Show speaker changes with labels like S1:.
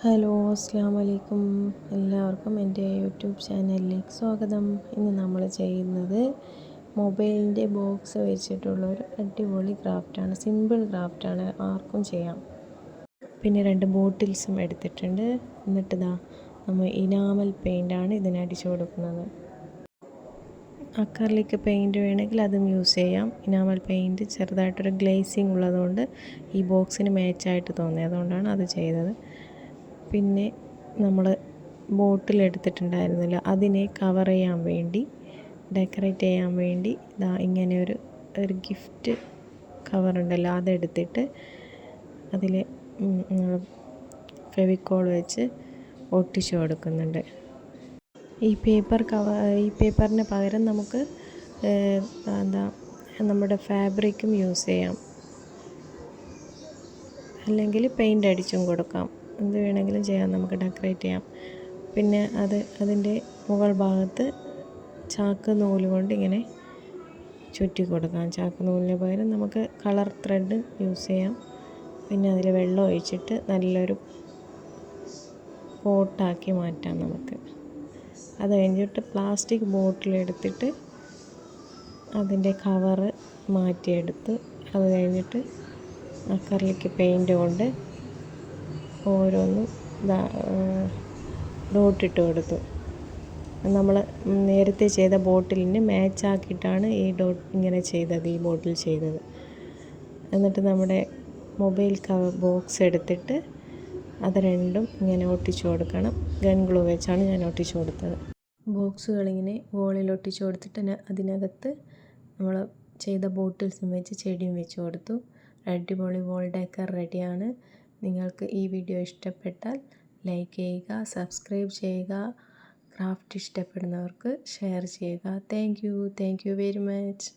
S1: Hello അസ്സാം വലൈക്കും. എല്ലാവർക്കും എൻ്റെ യൂട്യൂബ് ചാനലിലേക്ക് സ്വാഗതം. ഇന്ന് നമ്മൾ ചെയ്യുന്നത് മൊബൈലിൻ്റെ ബോക്സ് വെച്ചിട്ടുള്ളൊരു അടിപൊളി ക്രാഫ്റ്റാണ്. സിമ്പിൾ ക്രാഫ്റ്റാണ്, ആർക്കും ചെയ്യാം. പിന്നെ 2 ബോട്ടിൽസും എടുത്തിട്ടുണ്ട്. എന്നിട്ട് നമ്മൾ ഇനാമൽ പെയിൻ്റാണ് ഇതിന് അടിച്ചു കൊടുക്കുന്നത്. അക്രലിക് പെയിൻറ്റ് വേണമെങ്കിൽ അതും യൂസ് ചെയ്യാം. ഇനാമൽ പെയിൻറ്റ് ചെറുതായിട്ടൊരു ഗ്ലേസിങ് ഉള്ളതുകൊണ്ട് ഈ ബോക്സിന് മാച്ചായിട്ട് തോന്നി, അതുകൊണ്ടാണ് അത് ചെയ്തത്. പിന്നെ നമ്മൾ ബോട്ടിൽ എടുത്തിട്ടുണ്ടായിരുന്നില്ല, അതിനെ കവർ ചെയ്യാൻ വേണ്ടി, ഡെക്കറേറ്റ് ചെയ്യാൻ വേണ്ടി ഇങ്ങനെ ഒരു ഗിഫ്റ്റ് കവറുണ്ടല്ലോ, അതെടുത്തിട്ട് അതിൽ ഫെവിക്കോൾ വെച്ച് ഒട്ടിച്ചു കൊടുക്കുന്നുണ്ട്. ഈ പേപ്പറിന് പകരം നമുക്ക് നമ്മുടെ ഫാബ്രിക്കും യൂസ് ചെയ്യാം, അല്ലെങ്കിൽ പെയിൻ്റ് അടിച്ചും കൊടുക്കാം. എന്ത് വേണമെങ്കിലും ചെയ്യാം, നമുക്ക് ഡെക്കറേറ്റ് ചെയ്യാം. പിന്നെ അതിൻ്റെ മുകൾ ഭാഗത്ത് ചാക്ക് നൂല് കൊണ്ട് ഇങ്ങനെ ചുറ്റി കൊടുക്കാം. ചാക്ക് നൂലിന് പകരം നമുക്ക് കളർ ത്രെഡ് യൂസ് ചെയ്യാം. പിന്നെ അതിൽ വെള്ളം ഒഴിച്ചിട്ട് നല്ലൊരു പോട്ടാക്കി മാറ്റാം നമുക്ക്. അത് കഴിഞ്ഞിട്ട് പ്ലാസ്റ്റിക് ബോട്ടിലെടുത്തിട്ട് അതിൻ്റെ കവറ് മാറ്റിയെടുത്ത് അത് കഴിഞ്ഞിട്ട് അക്രലിക് പെയിൻറ്റ് കൊണ്ട് ഓരോന്നും ഡോട്ടിട്ട് കൊടുത്തു. നമ്മൾ നേരത്തെ ചെയ്ത ബോട്ടിലിന് മാച്ചാക്കിയിട്ടാണ് ഈ ഡോട്ട് ഇങ്ങനെ ചെയ്തത്, ഈ ബോട്ടിൽ ചെയ്തത്. എന്നിട്ട് നമ്മുടെ മൊബൈൽ കവർ ബോക്സ് എടുത്തിട്ട് അത് രണ്ടും ഇങ്ങനെ ഒട്ടിച്ചു കൊടുക്കണം. ഗൺ ഗ്ലൂ വെച്ചാണ് ഞാൻ ഒട്ടിച്ചു കൊടുത്തത്. ബോക്സുകളിങ്ങനെ വോളിൽ ഒട്ടിച്ചു കൊടുത്തിട്ട് അതിനകത്ത് നമ്മൾ ചെയ്ത ബോട്ടിൽസും വെച്ച് ചെടിയും വെച്ച് കൊടുത്തു. അടിപൊളി വോൾ ഡെക്കർ റെഡിയാണ്. നിങ്ങൾക്ക് ഈ വീഡിയോ ഇഷ്ടപ്പെട്ടാൽ ലൈക്ക് ചെയ്യുക, സബ്സ്ക്രൈബ് ചെയ്യുക, ക്രാഫ്റ്റ് ഇഷ്ടപ്പെടുന്നവർക്ക് ഷെയർ ചെയ്യുക. Thank you very much.